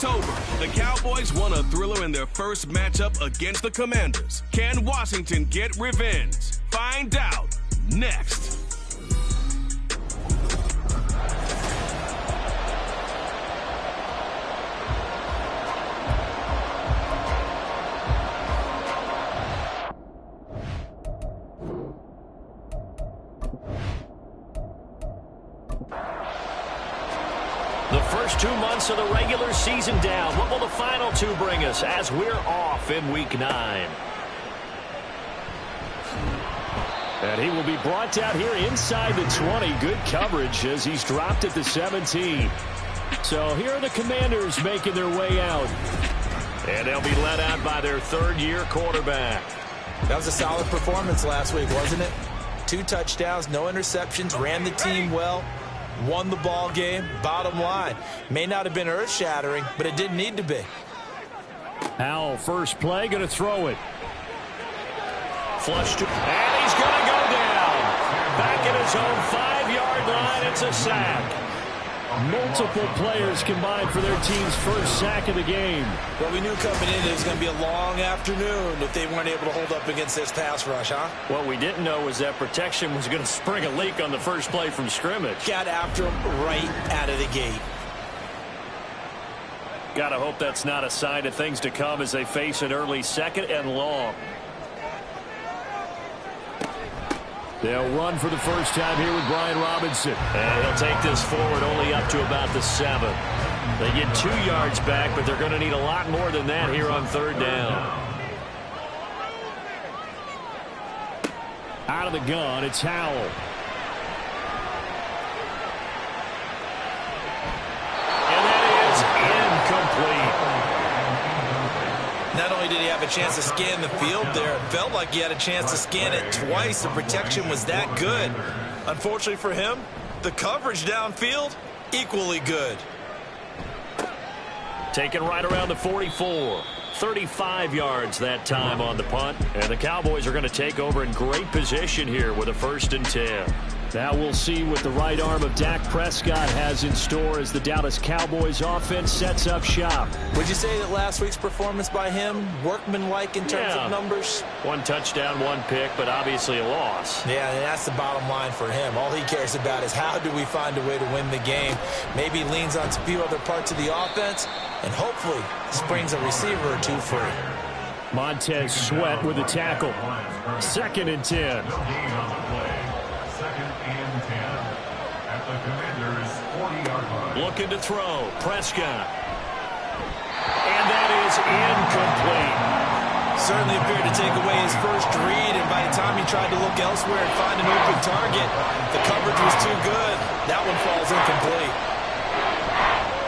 October, the Cowboys won a thriller in their first matchup against the Commanders. Can Washington get revenge? Find out next. The first 2 months of the regular season down. What will the final 2 bring us as we're off in Week 9? And he will be brought out here inside the 20. Good coverage as he's dropped at the 17. So here are the Commanders making their way out. And they'll be led out by their third-year quarterback. That was a solid performance last week, wasn't it? 2 touchdowns, no interceptions, ran the team well. Won the ball game. Bottom line, may not have been earth-shattering, but it didn't need to be. Howell, first play, going to throw it. Flush to, and he's going to go down. Back at his own 5-yard line, it's a sack. Multiple players combined for their team's first sack of the game. Well, we knew coming in it was going to be a long afternoon if they weren't able to hold up against this pass rush, huh? What we didn't know was that protection was going to spring a leak on the first play from scrimmage. Got after him right out of the gate. Got to hope that's not a sign of things to come as they face an early 2nd and long. They'll run for the first time here with Brian Robinson. And he'll take this forward only up to about the 7. They get 2 yards back, but they're going to need a lot more than that here on 3rd down. Out of the gun, it's Howell. And that is incomplete. Not only did he have a chance to scan the field there, it felt like he had a chance to scan it twice. The protection was that good. Unfortunately for him, the coverage downfield, equally good. Taken right around the 44. 35 yards that time on the punt. And the Cowboys are going to take over in great position here with a 1st and 10. Now we'll see what the right arm of Dak Prescott has in store as the Dallas Cowboys offense sets up shop. Would you say that last week's performance by him, workmanlike in terms of numbers? 1 touchdown, 1 pick, but obviously a loss. Yeah, and that's the bottom line for him. All he cares about is how do we find a way to win the game. Maybe he leans on a few other parts of the offense, and hopefully springs a receiver or 2 free. Montez Sweat with a tackle. 2nd and 10. Looking to throw. Prescott. And that is incomplete. Certainly appeared to take away his first read, and by the time he tried to look elsewhere and find an open target, the coverage was too good. That one falls incomplete.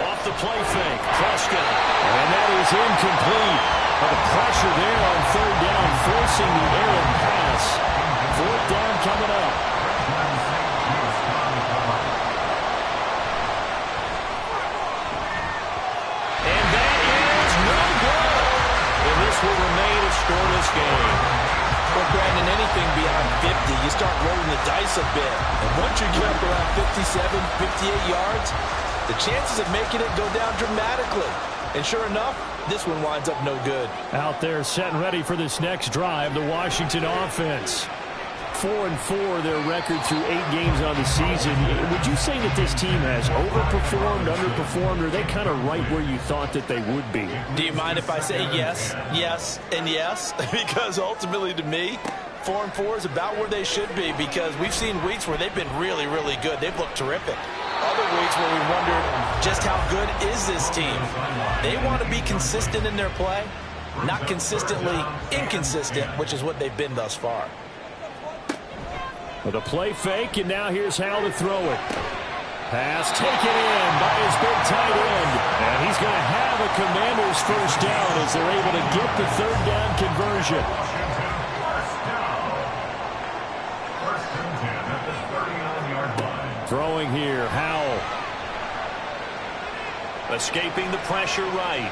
Off the play fake. Prescott. And that is incomplete. The pressure there on 3rd down, forcing the errant pass. 4th down coming up. Will remain a scoreless game. Well, Brandon, anything beyond 50, you start rolling the dice a bit. And once you get up around 57, 58 yards, the chances of making it go down dramatically. And sure enough, this one winds up no good. Out there setting ready for this next drive, the Washington offense. 4-4 their record through 8 games on the season. Would you say that this team has overperformed, underperformed, or are they kind of right where you thought that they would be? Do you mind if I say yes, yes, and yes? Because ultimately to me, 4-4 is about where they should be, because we've seen weeks where they've been really, really good. They've looked terrific. Other weeks where we wondered just how good is this team. They want to be consistent in their play, not consistently inconsistent, which is what they've been thus far. With a play fake, and now here's Howell to throw it. Pass taken in by his big tight end. And he's going to have a Commanders first down as they're able to get the 3rd down conversion. Throwing here, Howell. Escaping the pressure right.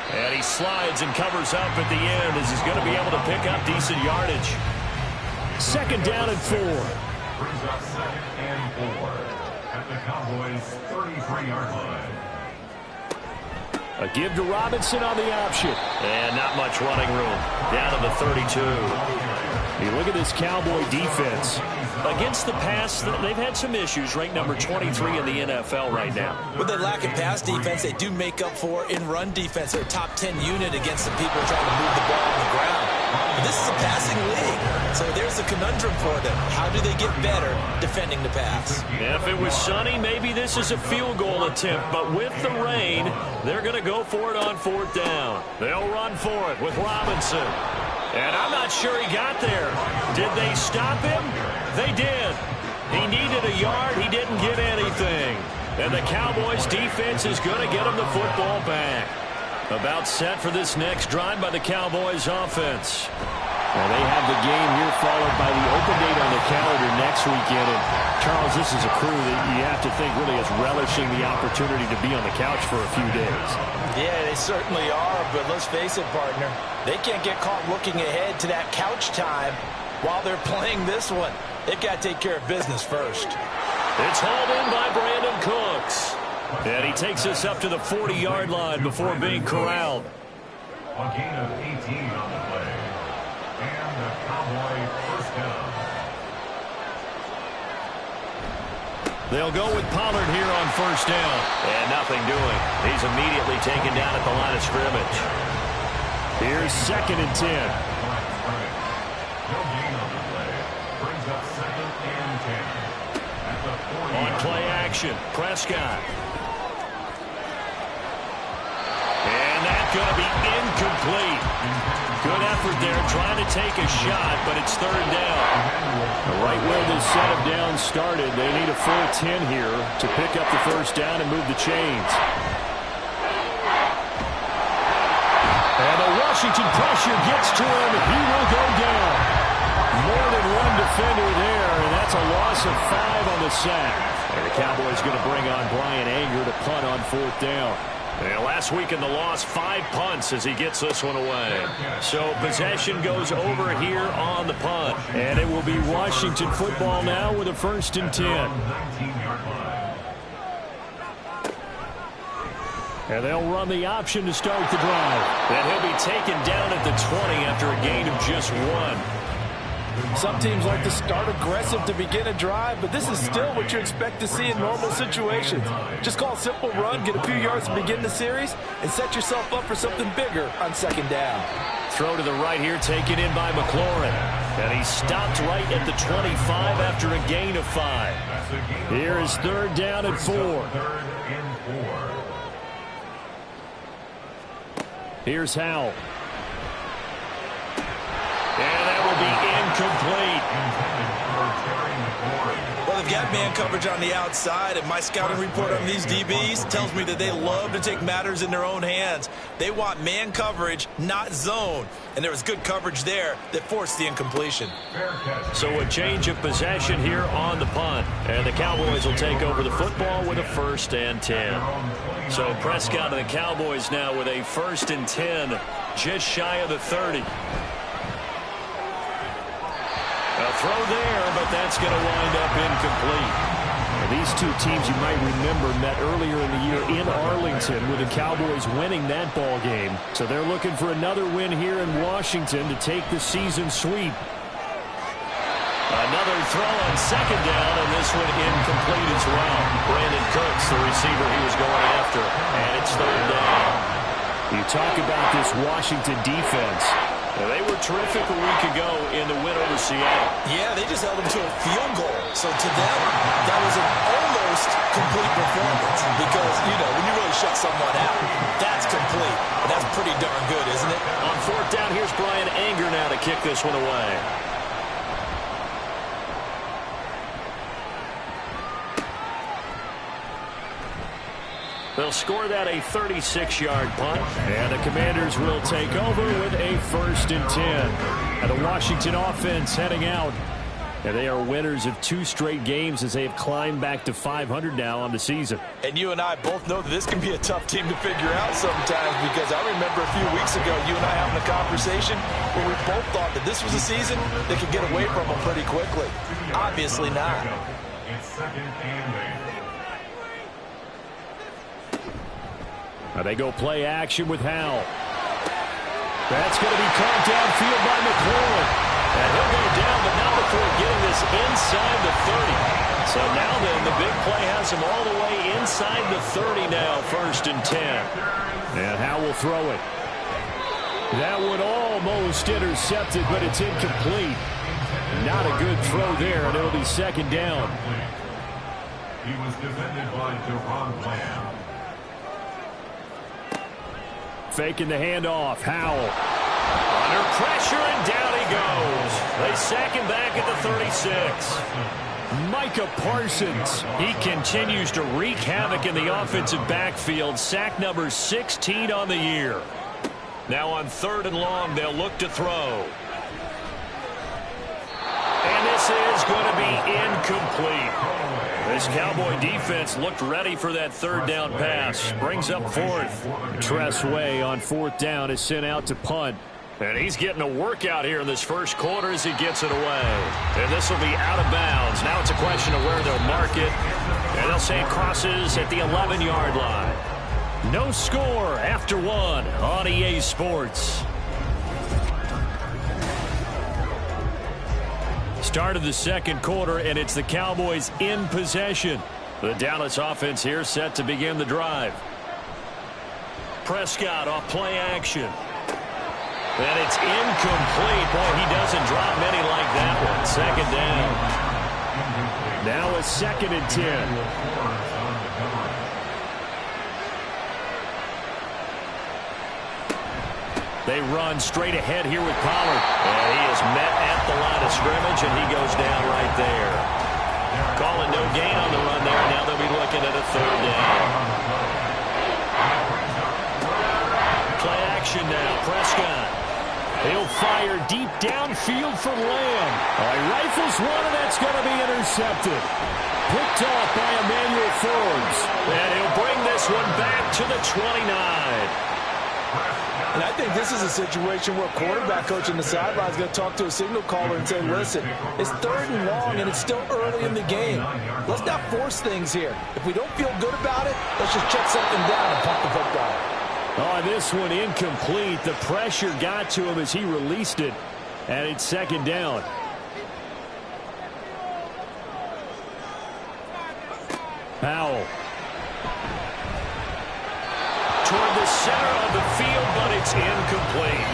And he slides and covers up at the end as he's going to be able to pick up decent yardage. 2nd down and 4. Brings up 2nd and 4 at the Cowboys' 33-yard line. A give to Robinson on the option. And not much running room. Down to the 32. You look at this Cowboy defense. Against the pass, they've had some issues. Ranked number 23 in the NFL right now. With their lack of pass defense, they do make up for in run defense. They're a top 10 unit against the people trying to move the ball on the ground. But this is a passing league, so there's a conundrum for them. How do they get better defending the pass? If it was sunny, maybe this is a field goal attempt. But with the rain, they're going to go for it on 4th down. They'll run for it with Robinson. And I'm not sure he got there. Did they stop him? They did. He needed a yard. He didn't get anything. And the Cowboys defense is going to get him the football back. About set for this next drive by the Cowboys offense. Well, they have the game here followed by the open date on the calendar next weekend. And Charles, this is a crew that you have to think really is relishing the opportunity to be on the couch for a few days. Yeah, they certainly are, but let's face it, partner. They can't get caught looking ahead to that couch time while they're playing this one. They've got to take care of business first. It's hauled in by Brandon Cooks. And he takes us up to the 40-yard line before being corralled. A gain of 18 on the play. And the Cowboy first down. They'll go with Pollard here on 1st down. And nothing doing. He's immediately taken down at the line of scrimmage. Here's 2nd and 10. No gain on the play. Brings up 2nd and 10. At the 40. On play action, Prescott. And that's going to be incomplete. Good effort there, trying to take a shot, but it's 3rd down. Right where this set of downs started, they need a full 10 here to pick up the 1st down and move the chains. And the Washington pressure gets to him, and he will go down. More than one defender there, and that's a loss of 5 on the sack. And the Cowboys going to bring on Brian Anger to punt on 4th down. And last week in the loss, 5 punts as he gets this one away. So possession goes over here on the punt. And it will be Washington football now with a 1st and 10. And they'll run the option to start the drive. And he'll be taken down at the 20 after a gain of just 1. Some teams like to start aggressive to begin a drive, but this is still what you expect to see in normal situations. Just call a simple run, get a few yards to begin the series, and set yourself up for something bigger on 2nd down. Throw to the right here, taken in by McLaurin. And he stopped right at the 25 after a gain of 5. Here is 3rd down and 4. Here's Howell. And that will be incomplete. Well, they've got man coverage on the outside, and my scouting report on these DBs tells me that they love to take matters in their own hands. They want man coverage, not zone. And there was good coverage there that forced the incompletion. So a change of possession here on the punt. And the Cowboys will take over the football with a 1st and 10. So Prescott and the Cowboys now with a 1st and 10, just shy of the 30. A throw there, but that's going to wind up incomplete. Now, these two teams, you might remember, met earlier in the year in Arlington with the Cowboys winning that ball game. So they're looking for another win here in Washington to take the season sweep. Another throw on 2nd down, and this one incomplete as well. Brandon Cooks, the receiver he was going after, and it's 3rd down. You talk about this Washington defense. Well, they were terrific a week ago in the win over Seattle. Yeah, they just held them to a field goal. So to them, that was an almost complete performance because, you know, when you really shut someone out, that's complete. And that's pretty darn good, isn't it? On 4th down, here's Brian Anger now to kick this one away. They'll score that a 36-yard punt, and the Commanders will take over with a 1st and 10. And the Washington offense heading out. And they are winners of 2 straight games as they have climbed back to 500 now on the season. And you and I both know that this can be a tough team to figure out sometimes because I remember a few weeks ago you and I having a conversation where we both thought that this was a season that could get away from them pretty quickly. Obviously not. It's 2nd and 8. They go play action with Howell. That's going to be caught downfield by McLaurin. And he'll go down, but not before getting this inside the 30. So now then, the big play has him all the way inside the 30 now, 1st and 10. And Howell will throw it. That one almost intercepted, but it's incomplete. Not a good throw there, and it'll be 2nd down. He was defended by Deron Bland. Faking the handoff. Howell. Under pressure, and down he goes. They sack him back at the 36. Micah Parsons. He continues to wreak havoc in the offensive backfield. Sack number 16 on the year. Now on 3rd and long, they'll look to throw. And this is going to be incomplete. This Cowboy defense looked ready for that 3rd down pass. Brings up 4th. Tress Way on 4th down is sent out to punt. And he's getting a workout here in this 1st quarter as he gets it away. And this will be out of bounds. Now it's a question of where they'll mark it. And they'll say it crosses at the 11-yard line. No score after 1 on EA Sports. Start of the 2nd quarter, and it's the Cowboys in possession. The Dallas offense here set to begin the drive. Prescott off play action. And it's incomplete. Boy, he doesn't drop many like that one. 2nd down. Now a 2nd and 10. They run straight ahead here with Pollard. And he is met at the line of scrimmage, and he goes down right there. Calling no gain on the run there. Now they'll be looking at a 3rd down. Play action now. Prescott. He'll fire deep downfield for Lamb. He rifles one, and that's going to be intercepted. Picked off by Emmanuel Forbes. And he'll bring this one back to the 29. And I think this is a situation where quarterback coach in the sideline is going to talk to a signal caller and say, listen, it's 3rd and long, and it's still early in the game. Let's not force things here. If we don't feel good about it, let's just check something down and pump the football. Oh, this one incomplete. The pressure got to him as he released it, and it's 2nd down. Howell. Toward the center of the field, but it's incomplete.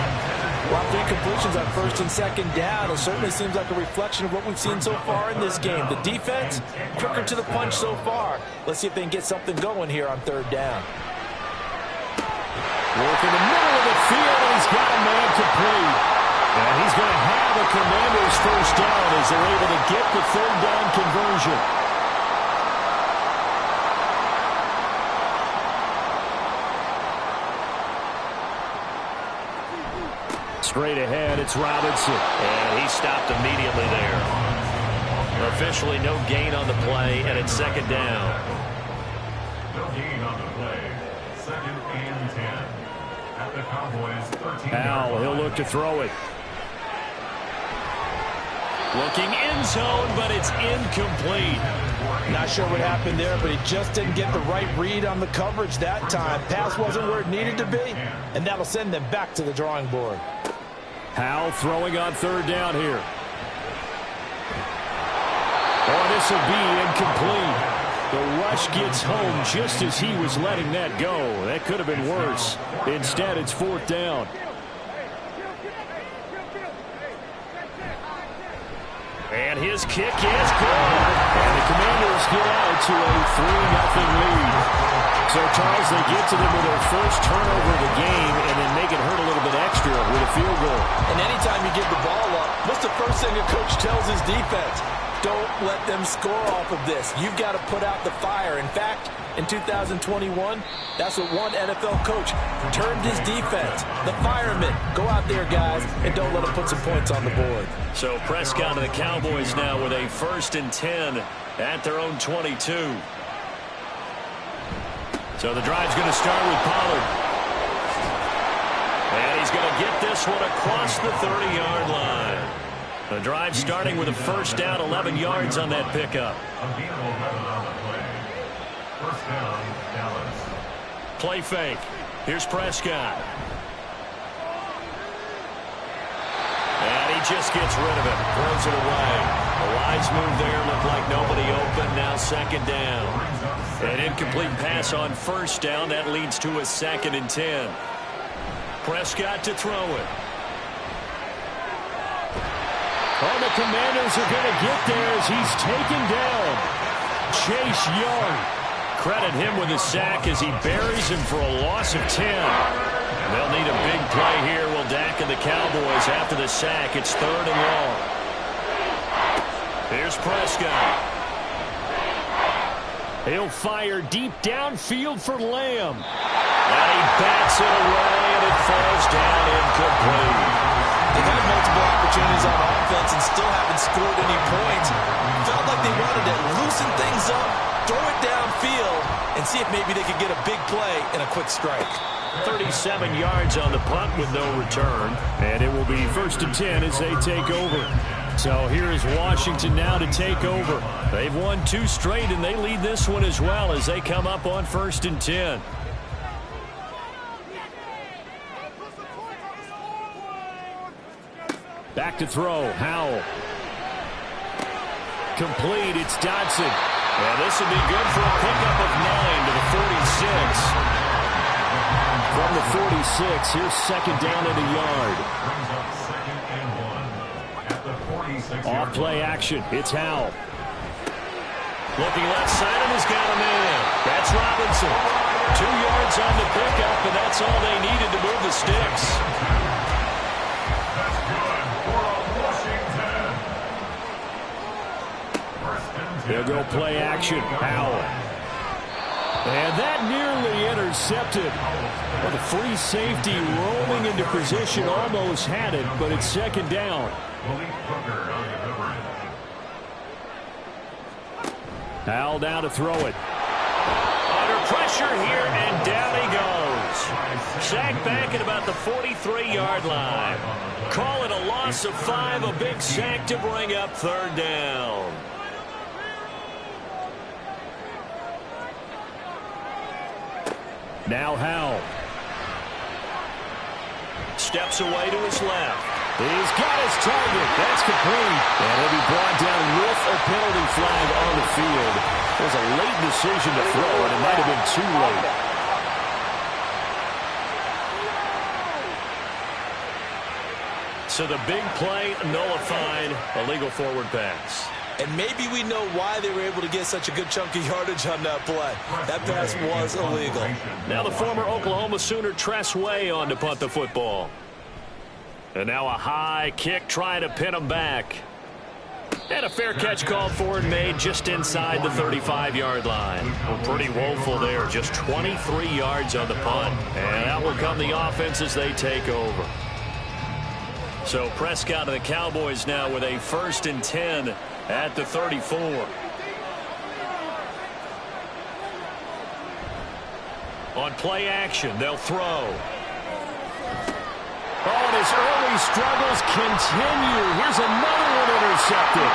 Well, the incompletions on 1st and 2nd down, it certainly seems like a reflection of what we've seen so far in this game. The defense, quicker to the punch so far. Let's see if they can get something going here on 3rd down. Work in the middle of the field, and he's got a man complete. And he's going to have a Commanders 1st down as they're able to get the 3rd down conversion. Straight ahead, it's Robinson. And he stopped immediately there. Officially no gain on the play, and it's 2nd down. No gain on the play. 2nd and 10. At the Cowboys 13. Howell, he'll look to throw it. Looking end zone, but it's incomplete. Not sure what happened there, but he just didn't get the right read on the coverage that time. Pass wasn't where it needed to be, and that'll send them back to the drawing board. Howell throwing on 3rd down here. Oh, this will be incomplete. The rush gets home just as he was letting that go. That could have been worse. Instead, it's 4th down. And his kick is good. And the Commanders get out to a 3-0 lead. So, Charles, they get to them with their first turnover of the game and then make it hurt a little bit extra with a field goal. And anytime you give the ball up, what's the first thing a coach tells his defense? Don't let them score off of this. You've got to put out the fire. In fact, in 2021, that's what one NFL coach termed his defense. The firemen. Go out there, guys, and don't let them put some points on the board. So Prescott and the Cowboys now with a 1st and 10 at their own 22. So the drive's going to start with Pollard. And he's going to get this one across the 30-yard line. The drive starting with a 1st down, 11 yards on that pickup. First down, Dallas. Play fake. Here's Prescott. And he just gets rid of it. Throws it away. A wise move there. Looked like nobody open. Now second down. An incomplete pass on first down. That leads to a 2nd and 10. Prescott to throw it. Oh, the Commanders are going to get there as he's taken down. Chase Young. Credit him with a sack as he buries him for a loss of 10. They'll need a big play here. Will Dak and the Cowboys after the sack. It's 3rd and long. Here's Prescott. He'll fire deep downfield for Lamb. And he bats it away, and it falls down incomplete. They've had multiple opportunities on offense and still haven't scored any points. Felt like they wanted to loosen things up, throw it downfield, and see if maybe they could get a big play and a quick strike. 37 yards on the punt with no return. And it will be 1st and 10 as they take over. So here is Washington now to take over. They've won 2 straight, and they lead this one as well as they come up on 1st and 10. Back to throw. Howell. Complete. It's Dodson. And this will be good for a pickup of 9 to the 46. From the 46, here's second down at a yard. Off play action. It's Howell. Looking left side and has got him in. That's Robinson. 2 yards on the pickup, and that's all they needed to move the sticks. They'll go play action. Howell. And that nearly intercepted. Well, the free safety rolling into position almost had it, but it's second down. Howell down to throw it. Under pressure here, and down he goes. Sacked back at about the 43-yard line. Call it a loss of 5, a big sack to bring up 3rd down. Now Howell. Steps away to his left. He's got his target. That's complete. And he'll be brought down with a penalty flag on the field. It was a late decision to throw, and it might have been too late. So the big play nullified, a legal forward pass. And maybe we know why they were able to get such a good chunk of yardage on that play. That pass was illegal. Now the former Oklahoma Sooner Tress Way on to punt the football. And now a high kick trying to pin him back. And a fair catch called for and made just inside the 35-yard line. Well, pretty woeful there. Just 23 yards on the punt. And out will come the offense as they take over. So Prescott of the Cowboys now with a 1st and 10 at the 34. On play action, they'll throw. Oh, and his early struggles continue. Here's another one intercepted.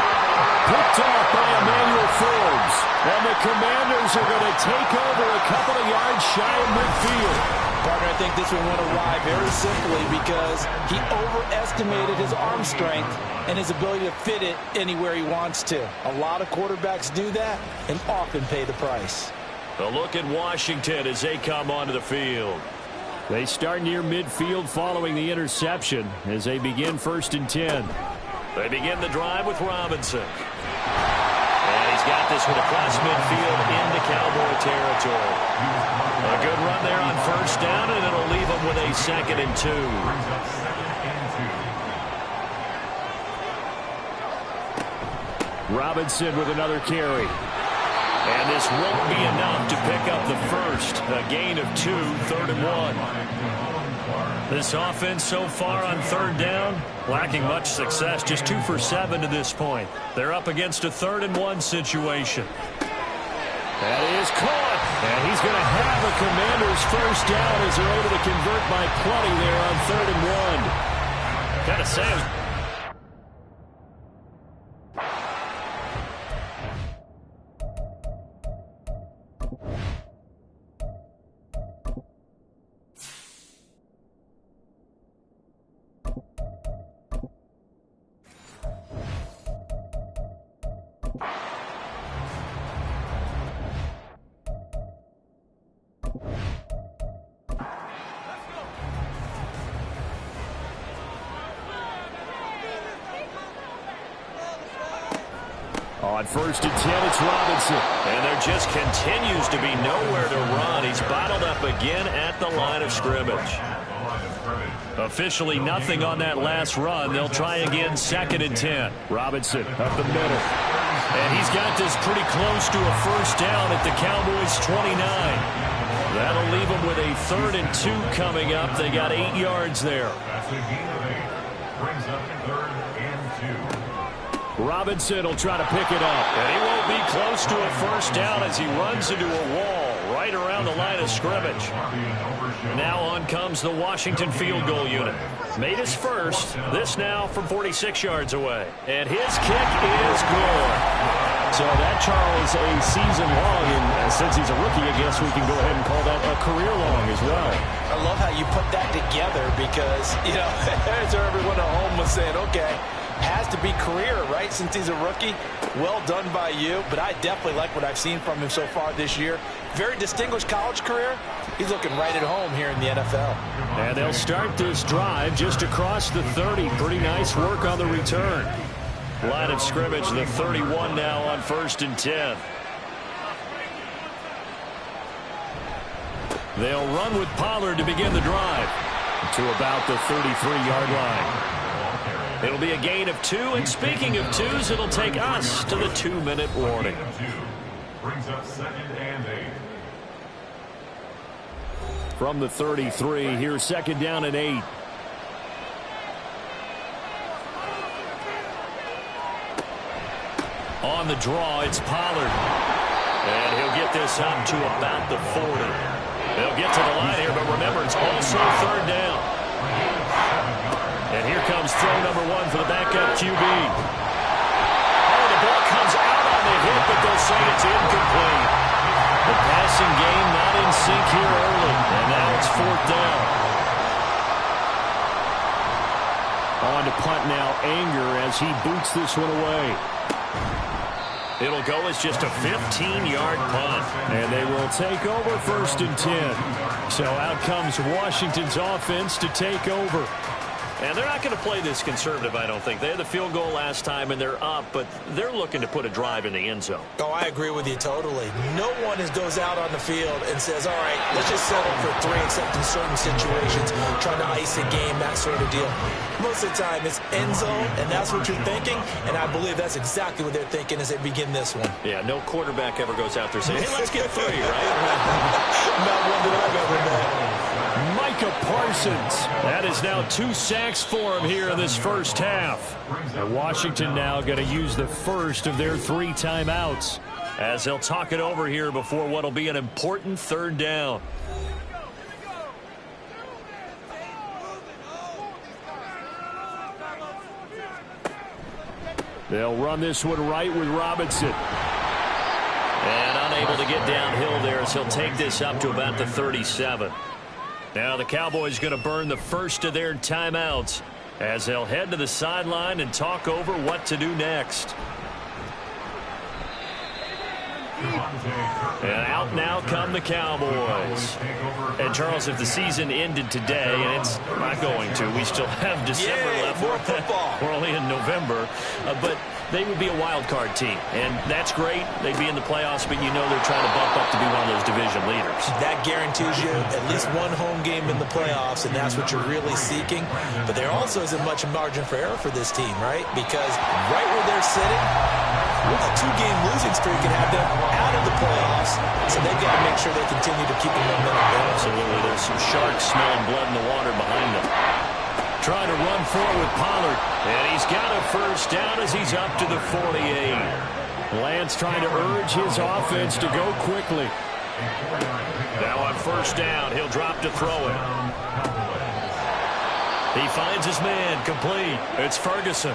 Picked off by Emmanuel Forbes. And the Commanders are going to take over a couple of yards shy of midfield. Partner, I think this one went awry very simply because he overestimated his arm strength and his ability to fit it anywhere he wants to. A lot of quarterbacks do that and often pay the price. A look at Washington as they come onto the field. They start near midfield following the interception as they begin 1st and 10. They begin the drive with Robinson. And he's got this one across midfield into Cowboy territory. A good run there on 1st down, and it'll leave him with a 2nd and 2. Robinson with another carry. And this won't be enough to pick up the first. A gain of 2, 3rd and 1. This offense so far on 3rd down, lacking much success. Just 2 for 7 to this point. They're up against a 3rd and 1 situation. That is caught. And he's going to have a Commanders 1st down as they're able to convert by plenty there on 3rd and 1. Gotta say, On 1st and 10, it's Robinson. And there just continues to be nowhere to run. He's bottled up again at the line of scrimmage. Officially nothing on that last run. They'll try again 2nd and 10. Robinson up the middle. And he's got this pretty close to a first down at the Cowboys' 29. That'll leave them with a 3rd and 2 coming up. They got 8 yards there. That's a gain of 8. Brings up 3rd and 2. Robinson will try to pick it up. And he won't be close to a first down as he runs into a wall right around the line of scrimmage. Now on comes the Washington field goal unit. Made his first. This now from 46 yards away. And his kick is good. So that, Charles, a season long. And since he's a rookie, I guess we can go ahead and call that a career long as well. I love how you put that together because, you know, as everyone at home was saying, okay, has to be career, right, since he's a rookie. Well done by you, but I definitely like what I've seen from him so far this year. Very distinguished college career. He's looking right at home here in the NFL. And they'll start this drive just across the 30. Pretty nice work on the return. Line of scrimmage, the 31 now on 1st and 10. They'll run with Pollard to begin the drive to about the 33-yard line. It'll be a gain of 2, and speaking of 2s, it'll take us to the 2-minute warning. Brings up 2nd and 8. From the 33, here's 2nd down and 8. On the draw, it's Pollard. And he'll get this up to about the 40. They'll get to the line here, but remember, it's also 3rd down. And here comes throw number 1 for the backup QB. Oh, the ball comes out on the hit, but they'll say it's incomplete. The passing game not in sync here early, and now it's 4th down. On to punt now, Anger, as he boots this one away. It'll go as just a 15-yard punt. And they will take over 1st and 10. So out comes Washington's offense to take over. And they're not going to play this conservative, I don't think. They had the field goal last time, and they're up, but they're looking to put a drive in the end zone. Oh, I agree with you totally. No one goes out on the field and says, all right, let's just settle for 3, except in certain situations, trying to ice a game, that sort of deal. Most of the time, it's end zone, and that's what you're thinking, and I believe that's exactly what they're thinking as they begin this one. Yeah, no quarterback ever goes out there saying, hey, let's get 3, right? Not one that I've ever met. Micah Parsons. That is now 2 sacks for him here in this first half. And Washington now going to use the first of their 3 timeouts as they'll talk it over here before what will be an important 3rd down. They'll run this one right with Robinson. And unable to get downhill there as he'll take this up to about the 37. Now the Cowboys going to burn the first of their timeouts as they'll head to the sideline and talk over what to do next. And out now come the Cowboys. And Charles, if the season ended today, and it's not going to, we still have December left. More football. We're only in November, but they would be a wild card team, and that's great. They'd be in the playoffs, but you know they're trying to bump up to be one of those division leaders. That guarantees you at least one home game in the playoffs, and that's what you're really seeking. But there also isn't much margin for error for this team, right? Because right where they're sitting, a 2-game losing streak can have them out of the playoffs, so they've got to make sure they continue to keep the momentum going. Absolutely. There's some sharks smelling blood in the water behind them. Trying to run forward with Pollard. And he's got a first down as he's up to the 48. Lance trying to urge his offense to go quickly. Now on first down, he'll drop to throw it. He finds his man, complete. It's Ferguson.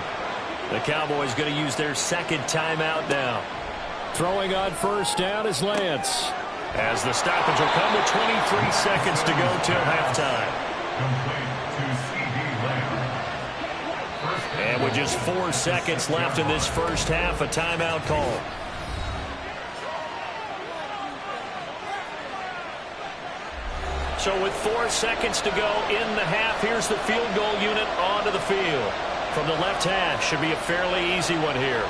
The Cowboys going to use their 2nd timeout now. Throwing on first down is Lance. As the stoppage will come with 23 seconds to go till halftime. And with just 4 seconds left in this first half, a timeout call. So with 4 seconds to go in the half, here's the field goal unit onto the field. From the left hash, should be a fairly easy one here.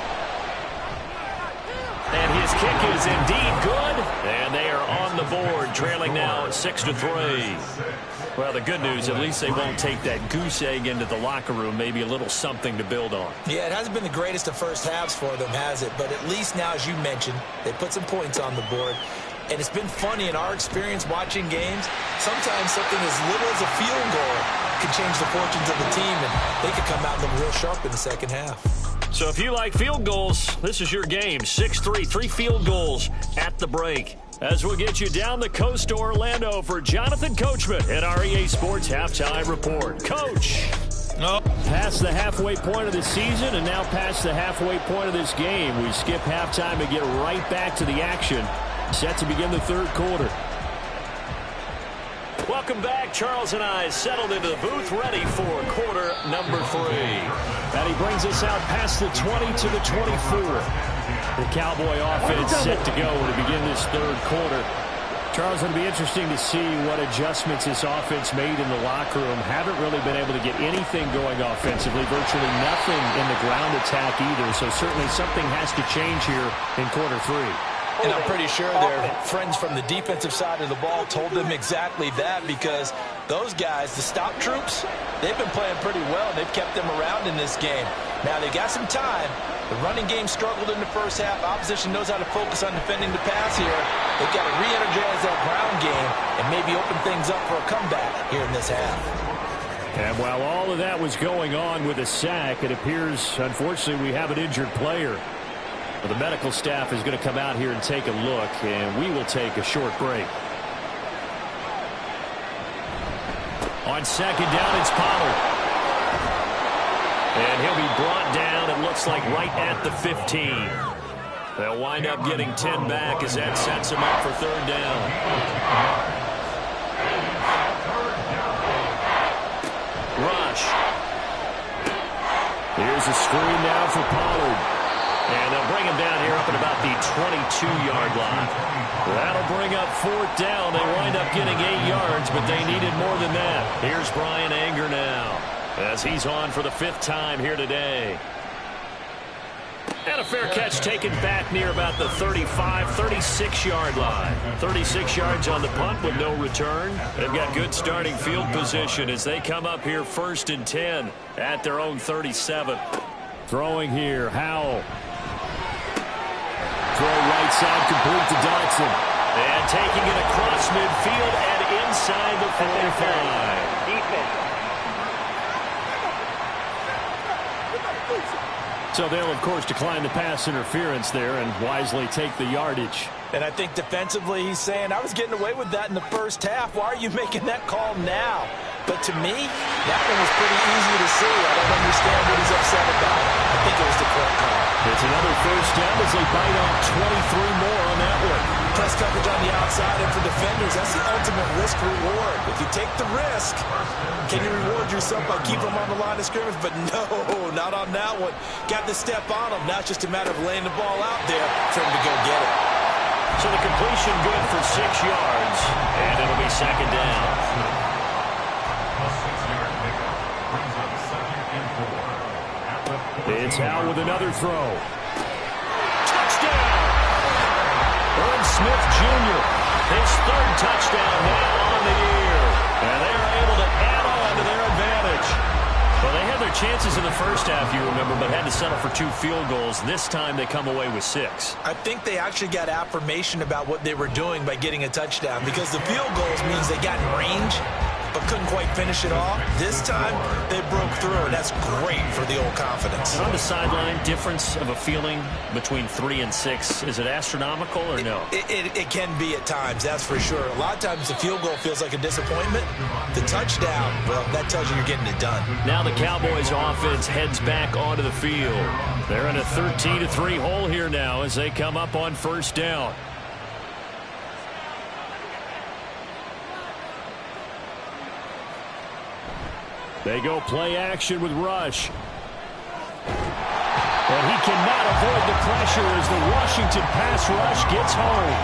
kick is indeed good, and they are on the board, trailing now 6-3. Well, the good news, at least they won't take that goose egg into the locker room, maybe a little something to build on. Yeah, it hasn't been the greatest of first halves for them, has it? But at least now, as you mentioned, they put some points on the board. And it's been funny in our experience watching games. Sometimes something as little as a field goal can change the fortunes of the team, and they could come out looking real sharp in the second half. So if you like field goals, this is your game. 6-3, 3 field goals at the break. As we'll get you down the coast to Orlando for Jonathan Coachman at our EA Sports Halftime Report. Coach. Past the halfway point of the season and now past the halfway point of this game. We skip halftime and get right back to the action. Set to begin the third quarter. Welcome back. Charles and I settled into the booth, ready for quarter number 3. And he brings us out past the 20 to the 24. The Cowboy offense set to go to begin this third quarter. Charles, it'll be interesting to see what adjustments this offense made in the locker room. Haven't really been able to get anything going offensively, virtually nothing in the ground attack either. So certainly something has to change here in quarter 3. And I'm pretty sure their friends from the defensive side of the ball told them exactly that, because those guys, the stop troops, they've been playing pretty well, and they've kept them around in this game. Now, they got some time. The running game struggled in the first half. Opposition knows how to focus on defending the pass here. They've got to re-energize that ground game and maybe open things up for a comeback here in this half. And while all of that was going on with a sack, it appears, unfortunately, we have an injured player. Well, the medical staff is going to come out here and take a look, and we will take a short break. On second down, it's Pollard. And he'll be brought down, it looks like, right at the 15. They'll wind up getting 10 back as that sets him up for third down. Rush. Here's a screen now for Pollard. And they'll bring him down here up at about the 22-yard line. That'll bring up fourth down. They wind up getting 8 yards, but they needed more than that. Here's Brian Anger now, as he's on for the 5th time here today. And a fair catch taken back near about the 35, 36-yard line. 36 yards on the punt with no return. They've got good starting field position as they come up here 1st and 10 at their own 37. Throwing here, Howell. Throw right side, complete to Dotson. And taking it across midfield and inside the 45. Defense. So they'll, of course, decline the pass interference there and wisely take the yardage. And I think defensively he's saying, I was getting away with that in the first half. Why are you making that call now? But to me, that one was pretty easy to see. I don't understand what he's upset about. I think it was the correct call. It's another first down as they bite off 23 more on that one. Press coverage on the outside, and for defenders, that's the ultimate risk-reward. If you take the risk, can you reward yourself by keeping them on the line of scrimmage? But no, not on that one. Got to step on them. Now it's just a matter of laying the ball out there for him to go get it. So the completion good for 6 yards, and it'll be second down. A 6-yard pickup brings up 2nd and 4. It's Howell with another throw. Touchdown! Irv Smith Jr., his 3rd touchdown now on the year. And they are able to add on to their advantage. Well, they had their chances in the first half, you remember, but had to settle for 2 field goals. This time they come away with 6. I think they actually got affirmation about what they were doing by getting a touchdown, because the field goals means they got in range but couldn't quite finish it off. This time they broke through, and that's great for the old confidence. And on the sideline, difference of a feeling between 3 and 6, is it astronomical or no? It can be at times, that's for sure. A lot of times the field goal feels like a disappointment. The touchdown, well, that tells you you're getting it done. Now the Cowboys offense heads back onto the field. They're in a 13-3 hole here now as they come up on first down. They go play action with Rush. And he cannot avoid the pressure as the Washington pass rush gets home.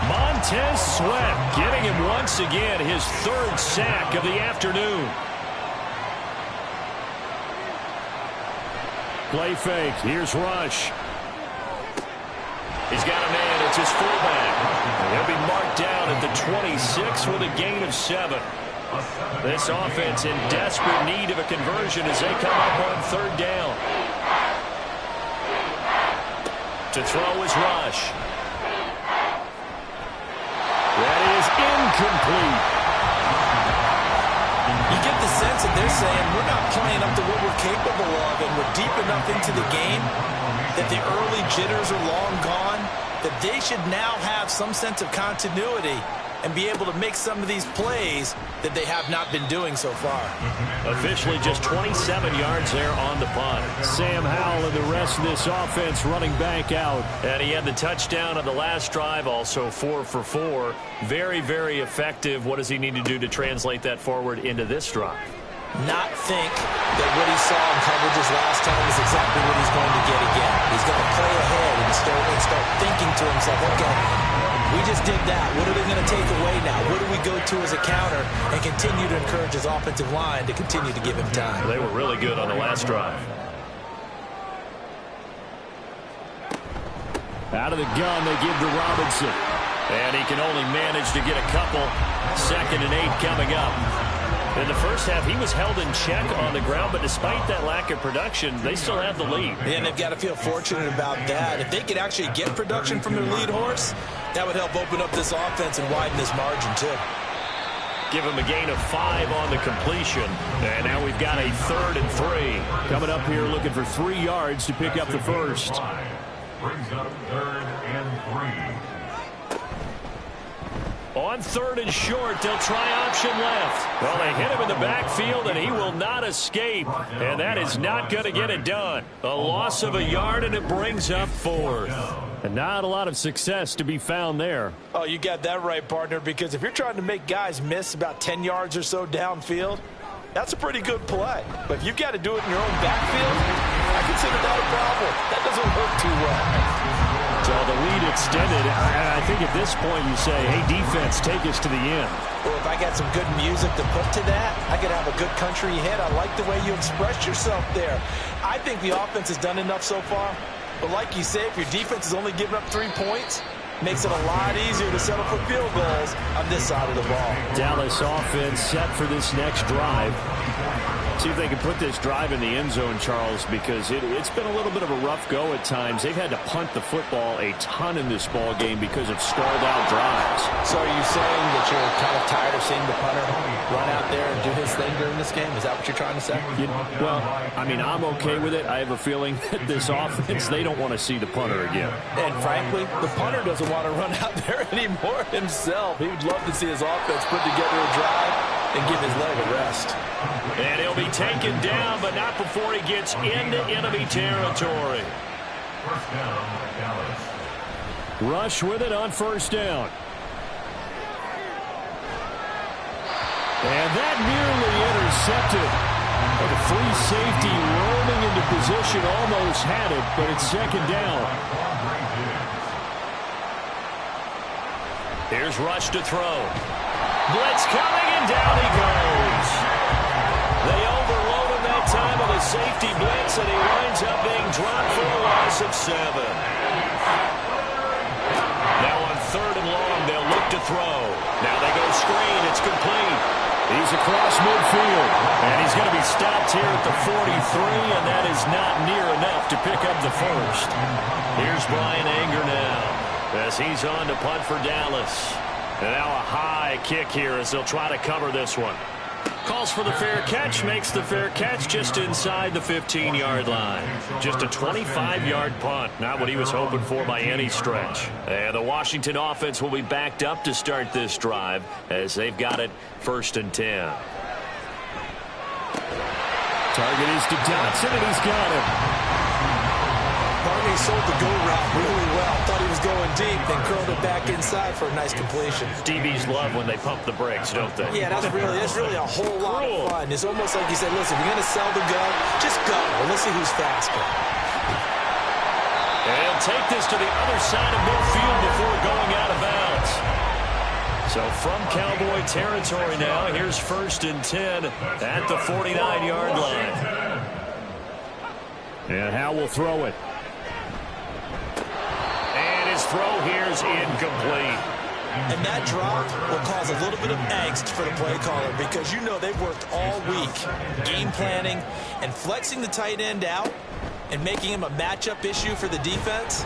Montez Sweat getting him once again his 3rd sack of the afternoon. Play fake. Here's Rush. He's got a man. It's his fullback. And he'll be marked down at the 26 with a gain of 7. This offense in desperate need of a conversion as they come up on 3rd down. To throw is Rush. That is incomplete. You get the sense that they're saying we're not playing up to what we're capable of, and we're deep enough into the game that the early jitters are long gone, that they should now have some sense of continuity and be able to make some of these plays that they have not been doing so far. Officially just 27 yards there on the punt. Sam Howell and the rest of this offense running back out. And he had the touchdown on the last drive, also 4 for 4. Very, very effective. What does he need to do to translate that forward into this drive? Not think that what he saw in coverages last time is exactly what he's going to get again. He's going to play ahead and start thinking to himself, okay, we just did that. What are they going to take away now? What do we go to as a counter? And continue to encourage his offensive line to continue to give him time. They were really good on the last drive. Out of the gun, they give to Robinson. And he can only manage to get a couple. 2nd and 8 coming up. In the first half, he was held in check on the ground, but despite that lack of production, they still have the lead. And they've got to feel fortunate about that. If they could actually get production from their lead horse, that would help open up this offense and widen this margin, too. Give him a gain of 5 on the completion. And now we've got a 3rd and 3. Coming up here looking for 3 yards to pick up the first. Brings up 3rd and 3. On 3rd and short, they'll try option left. Well, they hit him in the backfield, and he will not escape. And that is not going to get it done. A loss of a yard, and it brings up 4th. And not a lot of success to be found there. Oh, you got that right, partner, because if you're trying to make guys miss about 10 yards or so downfield, that's a pretty good play. But if you've got to do it in your own backfield, I consider that a problem. That doesn't work too well. So the lead extended. I think at this point you say, hey, defense, take us to the end. Well, if I got some good music to put to that, I could have a good country hit. I like the way you express yourself there. I think the offense has done enough so far. But like you say, if your defense is only giving up 3 points, makes it a lot easier to settle for field goals on this side of the ball. Dallas offense set for this next drive. See if they can put this drive in the end zone, Charles, because it's been a little bit of a rough go at times. They've had to punt the football a ton in this ball game because of stalled-out drives. So are you saying that you're kind of tired of seeing the punter run out there and do his thing during this game? Is that what you're trying to say? Well, I mean, I'm okay with it. I have a feeling that this offense, they don't want to see the punter again. And frankly, the punter doesn't want to run out there anymore himself. He would love to see his offense put together a drive and give his leg a rest. And he'll be taken down, but not before he gets into enemy territory. First down, Dallas. Rush with it on 1st down. And that nearly intercepted. And a free safety roaming into position, almost had it, but it's 2nd down. Here's Rush to throw. Blitz coming, and down he goes. They overload him that time with a safety blitz, and he winds up being dropped for a loss of 7. Now on 3rd and long, they'll look to throw. Now they go screen. It's complete. He's across midfield. And he's going to be stopped here at the 43, and that is not near enough to pick up the first. Here's Brian Anger now as he's on to punt for Dallas. And now a high kick here as they'll try to cover this one. Calls for the fair catch, makes the fair catch just inside the 15-yard line. Just a 25-yard punt, not what he was hoping for by any stretch. And the Washington offense will be backed up to start this drive as they've got it 1st and 10. Target is to Dotson, and he's got him. Barney sold the go route really well. Thought he was going deep, then curled it back inside for a nice completion. DBs love when they pump the brakes, don't they? Yeah, that's really a whole lot of fun. It's almost like you said, listen, if you're going to sell the gun, just go. And let's see who's faster. And he'll take this to the other side of midfield before going out of bounds. So from Cowboy territory now, here's 1st and 10 at the 49-yard line. And Howell will throw it. And his throw here's incomplete. And that drop will cause a little bit of angst for the play caller because you know they've worked all week game planning and flexing the tight end out and making him a matchup issue for the defense.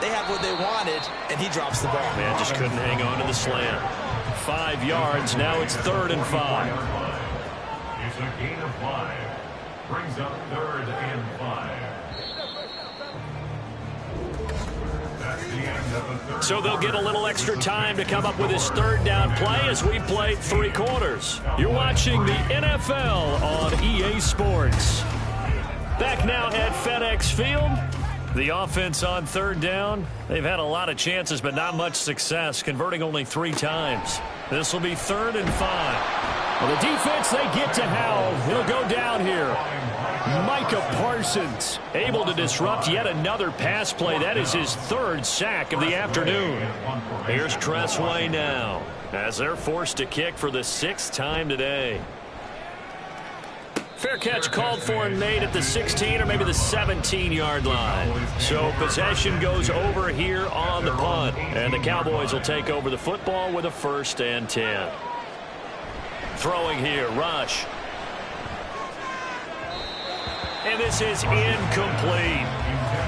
They have what they wanted, and he drops the ball. Man just couldn't hang on to the slant. 5 yards. Now it's 3rd and 5. It's a gain of 5. Brings up 3rd and 5. So they'll get a little extra time to come up with his 3rd down play as we've played 3 quarters. You're watching the NFL on EA Sports. Back now at FedEx Field. The offense on 3rd down. They've had a lot of chances, but not much success, converting only 3 times. This will be 3rd and 5. Well, the defense, they get to Howell. He'll go down here. Micah Parsons able to disrupt yet another pass play. That is his 3rd sack of the afternoon. Here's Tressway now as they're forced to kick for the 6th time today. Fair catch called for and made at the 16 or maybe the 17-yard line. So possession goes over here on the punt. And the Cowboys will take over the football with a 1st and 10. Throwing here, Rush. And this is incomplete.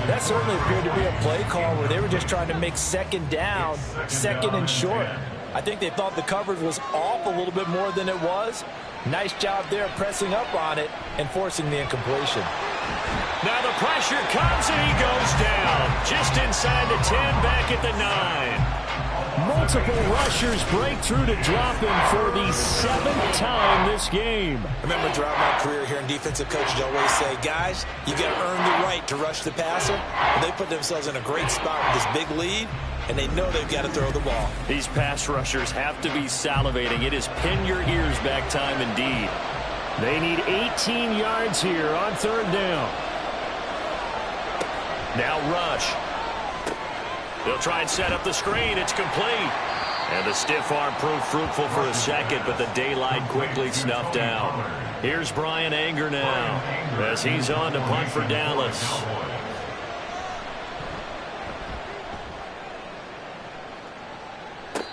That certainly appeared to be a play call where they were just trying to make 2nd down, 2nd and short. I think they thought the coverage was off a little bit more than it was. Nice job there pressing up on it and forcing the incompletion. Now the pressure comes and he goes down. Just inside the 10, back at the 9. Multiple rushers break through to drop him for the 7th time this game. I remember throughout my career here in defensive coaches always say, guys, you got to earn the right to rush the passer. And they put themselves in a great spot with this big lead, and they know they've got to throw the ball. These pass rushers have to be salivating. It is pin your ears back time indeed. They need 18 yards here on 3rd down. Now Rush. They'll try and set up the screen. It's complete. And the stiff arm proved fruitful for a second, but the daylight quickly snuffed out. Here's Brian Anger now as he's on to punt for Dallas.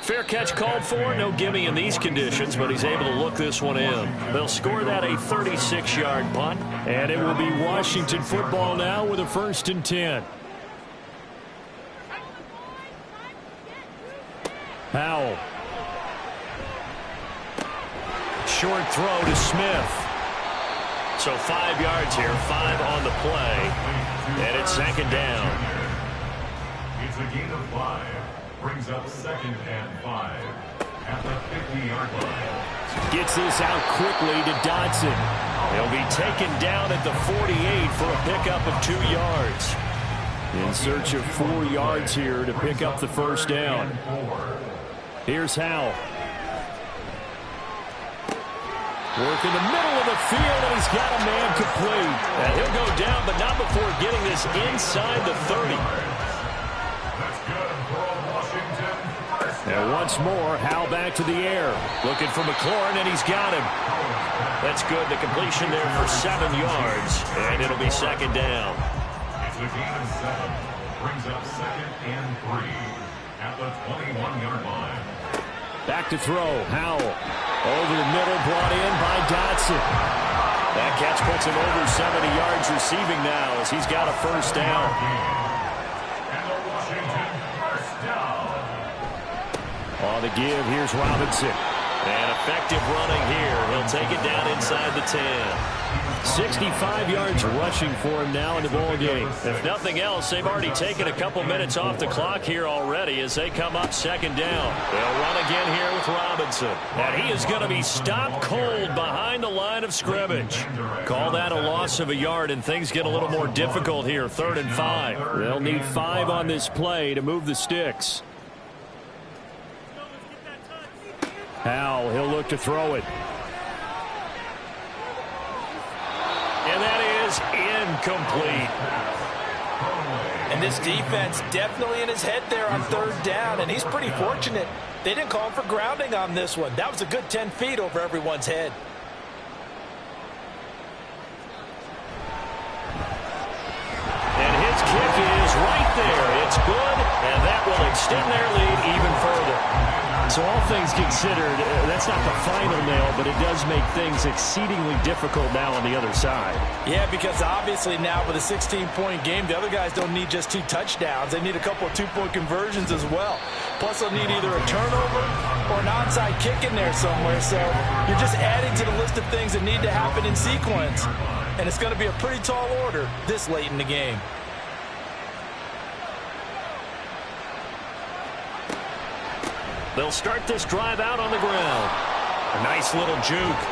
Fair catch called for. No gimme in these conditions, but he's able to look this one in. They'll score that a 36-yard punt. And it will be Washington football now with a 1st and 10. Howell. Short throw to Smith. So 5 yards here, 5 on the play. And it's 2nd down. It's a gain of 5. Brings up 2nd and 5 at the 50-yard line. Gets this out quickly to Dodson. He'll be taken down at the 48 for a pickup of 2 yards. In search of 4 yards here to pick up the 1st down. Here's Howell. Work in the middle of the field, and he's got a man complete. And he'll go down, but not before getting this inside the 30. That's good for Washington. And once more, Howell back to the air. Looking for McLaurin, and he's got him. That's good. The completion there for 7 yards, and it'll be 2nd down. It's a gain of 7. Brings up 2nd and 3 at the 21-yard line. Back to throw. Howell over the middle, brought in by Dodson. That catch puts him over 70 yards receiving now as he's got a 1st down. And the Washington 1st down. On the give, here's Robinson. And effective running here. He'll take it down inside the 10. 65 yards rushing for him now in the ball game. If nothing else, they've already taken a couple minutes off the clock here already as they come up 2nd down. They'll run again here with Robinson. And he is going to be stopped cold behind the line of scrimmage. Call that a loss of a yard, and things get a little more difficult here. 3rd and 5. They'll need 5 on this play to move the sticks. Howell, he'll look to throw it. And that is incomplete. And this defense definitely in his head there on 3rd down, and he's pretty fortunate. They didn't call him for grounding on this one. That was a good 10 feet over everyone's head. And his kick is right there. It's good, and that will extend their lead even further. So all things considered, that's not the final nail, but it does make things exceedingly difficult now on the other side. Yeah, because obviously now with a 16-point game, the other guys don't need just 2 touchdowns. They need a couple of 2-point conversions as well. Plus, they'll need either a turnover or an onside kick in there somewhere. So you're just adding to the list of things that need to happen in sequence. And it's going to be a pretty tall order this late in the game. They'll start this drive out on the ground. A nice little juke.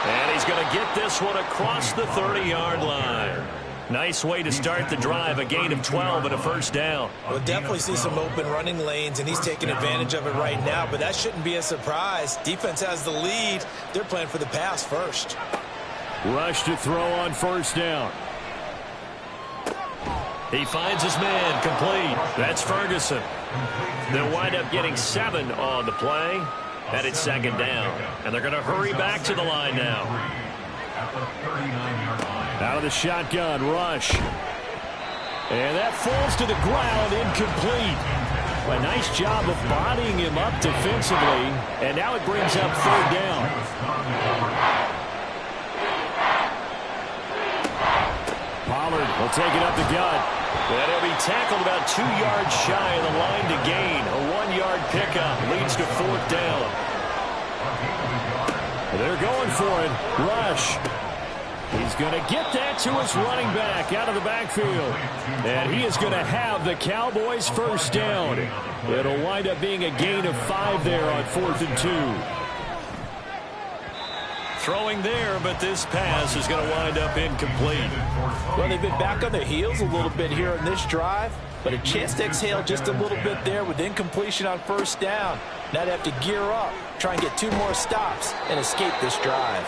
And he's going to get this one across the 30-yard line. Nice way to start the drive, a gain of 12 and a first down. We'll definitely see some open running lanes, and he's taking advantage of it right now, but that shouldn't be a surprise. Defense has the lead. They're playing for the pass first. Rush to throw on first down. He finds his man complete. That's Ferguson. They'll wind up getting 7 on the play. And it's second down. And they're going to hurry back to the line now. Out of the shotgun, Rush. And that falls to the ground, incomplete. A nice job of bodying him up defensively. And now it brings up third down. Pollard will take it up the gut. And he'll be tackled about 2 yards shy of the line to gain. A 1-yard pickup leads to fourth down. They're going for it. Rush. He's going to get that to his running back out of the backfield. And he is going to have the Cowboys first down. It'll wind up being a gain of 5 there on 4th and 2. Throwing there, but this pass is going to wind up incomplete. Well, they've been back on their heels a little bit here in this drive, but a chance to exhale just a little bit there with incompletion on first down. Now they have to gear up, try and get 2 more stops, and escape this drive.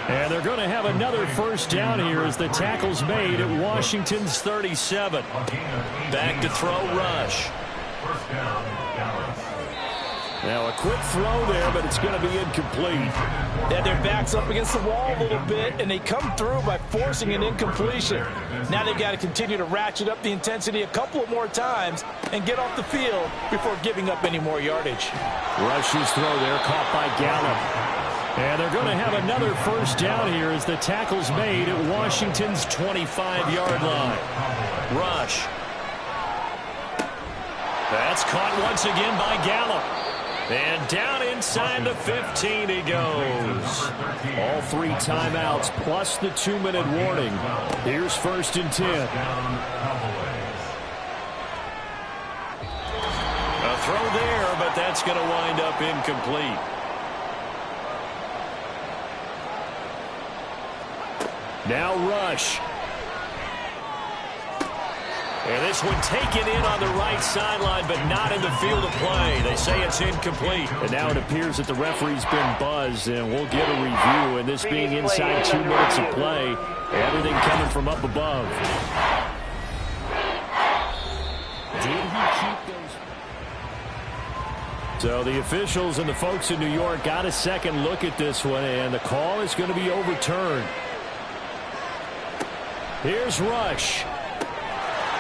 And they're going to have another first down here as the tackle's made at Washington's 37. Back to throw, Rush. First down, Dallas. Now a quick throw there, but it's going to be incomplete. Yeah, their back's up against the wall a little bit, and they come through by forcing an incompletion. Now they've got to continue to ratchet up the intensity a couple of more times and get off the field before giving up any more yardage. Rush's throw there, caught by Gallup. And they're going to have another first down here as the tackle's made at Washington's 25-yard line. Rush. That's caught once again by Gallup. And down inside the 15 he goes. All 3 timeouts plus the 2-minute warning. Here's 1st and 10. A throw there, but that's going to wind up incomplete. Now Rush. And this one taken in on the right sideline, but not in the field of play. They say it's incomplete. And now it appears that the referee's been buzzed, and we'll get a review. And this being inside 2 minutes of play, everything coming from up above. Did he keep those? So the officials and the folks in New York got a second look at this one, and the call is going to be overturned. Here's Rush.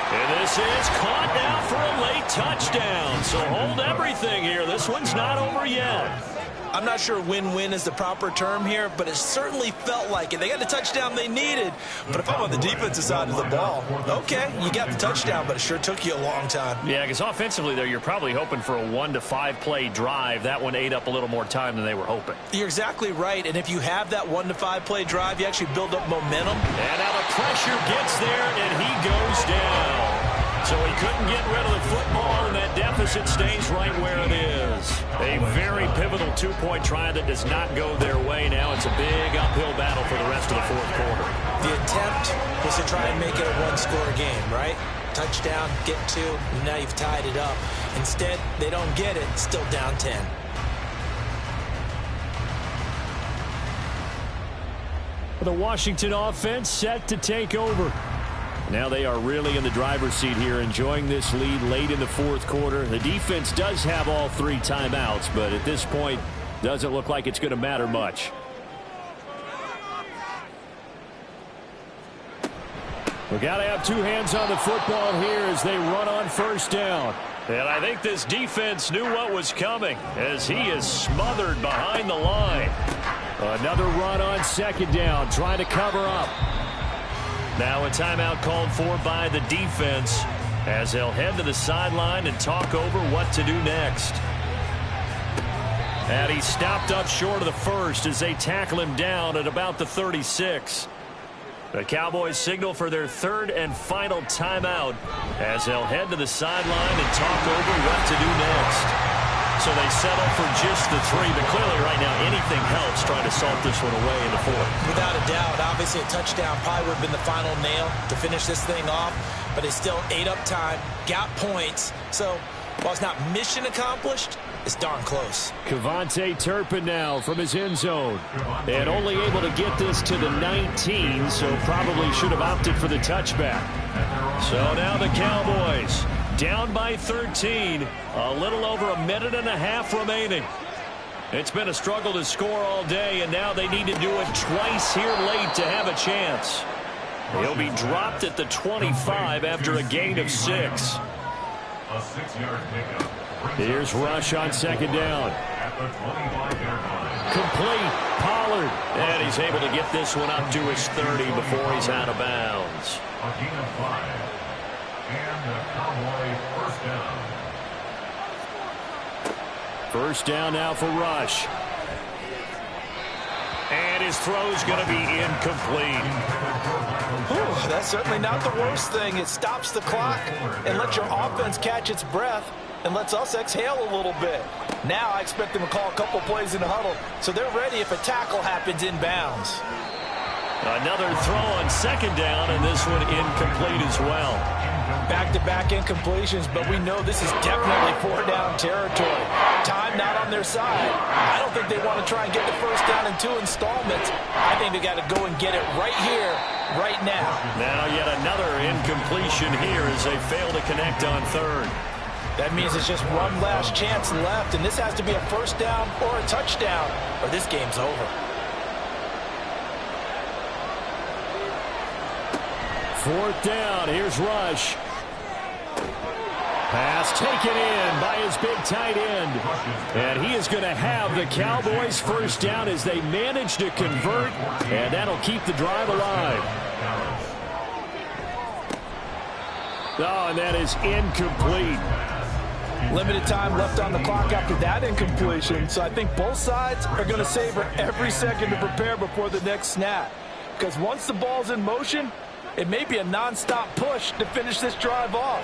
And this is caught now for a late touchdown. So hold everything here. This one's not over yet. I'm not sure win-win is the proper term here, but it certainly felt like it. They got the touchdown they needed, but if I'm on the defensive side of the ball, okay, you got the touchdown, but it sure took you a long time. Yeah, because offensively there, you're probably hoping for a 1 to 5 play drive. That one ate up a little more time than they were hoping. You're exactly right, and if you have that 1 to 5 play drive, you actually build up momentum. And now the pressure gets there, and he goes down. So he couldn't get rid of the football, and that deficit stays right where it is. A very pivotal 2-point try that does not go their way. Now it's a big uphill battle for the rest of the fourth quarter. The attempt was to try and make it a 1-score game, right? Touchdown, get 2, and now you've tied it up. Instead, they don't get it, still down 10. The Washington offense set to take over. Now they are really in the driver's seat here, enjoying this lead late in the fourth quarter. The defense does have all 3 timeouts, but at this point, doesn't look like it's going to matter much. We've got to have 2 hands on the football here as they run on first down. And I think this defense knew what was coming as he is smothered behind the line. Another run on second down, trying to cover up. Now a timeout called for by the defense as they'll head to the sideline and talk over what to do next. And he stopped up short of the first as they tackle him down at about the 36. The Cowboys signal for their third and final timeout as they'll head to the sideline and talk over what to do next. So they settle for just the 3, but clearly right now anything helps trying to salt this one away in the fourth. Without a doubt, obviously a touchdown probably would have been the final nail to finish this thing off, but they still ate up time, got points. So while it's not mission accomplished, it's darn close. Kevontae Turpin now from his end zone. And only able to get this to the 19, so probably should have opted for the touchback. So now the Cowboys down by 13. A little over a minute and a half remaining. It's been a struggle to score all day, and now they need to do it twice here late to have a chance. He'll be dropped at the 25 after a gain of 6. A 6-yard pickup. Here's Rush on second down. At the 25-yard line. Complete. Pollard. And he's able to get this one up to his 30 before he's out of bounds. A gain of 5. And the Cowboy first down. First down now for Rush. And his throw's going to be incomplete. Whew, that's certainly not the worst thing. It stops the clock and lets your offense catch its breath and lets us exhale a little bit. Now I expect them to call a couple plays in the huddle, so they're ready if a tackle happens inbounds. Another throw on second down, and this one incomplete as well. Back-to-back incompletions, but we know this is definitely 4-down territory. Time not on their side. I don't think they want to try and get the first down in 2 installments. I think they got to go and get it right here, right now. Now yet another incompletion here as they fail to connect on third. That means it's just one last chance left, and this has to be a first down or a touchdown, or this game's over. Fourth down. Here's Rush. Pass taken in by his big tight end. And he is going to have the Cowboys first down as they manage to convert, and that'll keep the drive alive. Oh, and that is incomplete. Limited time left on the clock after that incompletion, so I think both sides are going to savor every second to prepare before the next snap. Because once the ball's in motion, it may be a non-stop push to finish this drive off.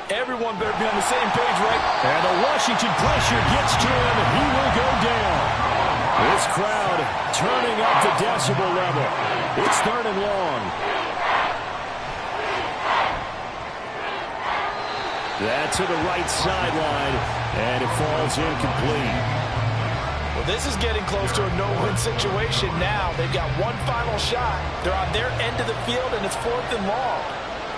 Everyone better be on the same page, right? And the Washington pressure gets to him, and he will go down. This crowd turning up the decibel level. It's third and long. That's to the right sideline, and it falls incomplete. Well, this is getting close to a no-win situation now. They've got one final shot. They're on their end of the field, and it's 4th and long.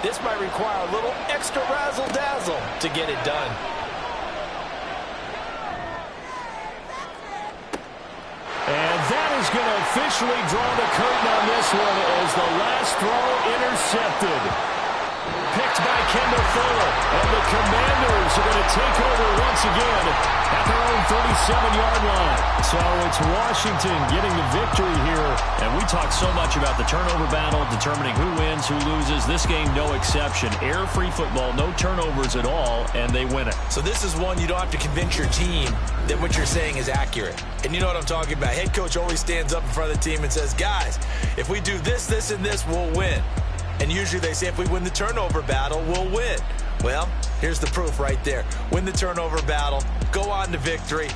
This might require a little extra razzle-dazzle to get it done. And that is going to officially draw the curtain on this one as the last throw intercepted. Picked by Kendall Fuller, and the Commanders are going to take over once again at their own 37-yard line. So it's Washington getting the victory here, and we talk so much about the turnover battle, determining who wins, who loses. This game, no exception. Air-free football, no turnovers at all, and they win it. So this is one you don't have to convince your team that what you're saying is accurate. And you know what I'm talking about. Head coach always stands up in front of the team and says, guys, if we do this, this, and this, we'll win. And usually they say if we win the turnover battle, we'll win. Well, here's the proof right there. Win the turnover battle, go on to victory,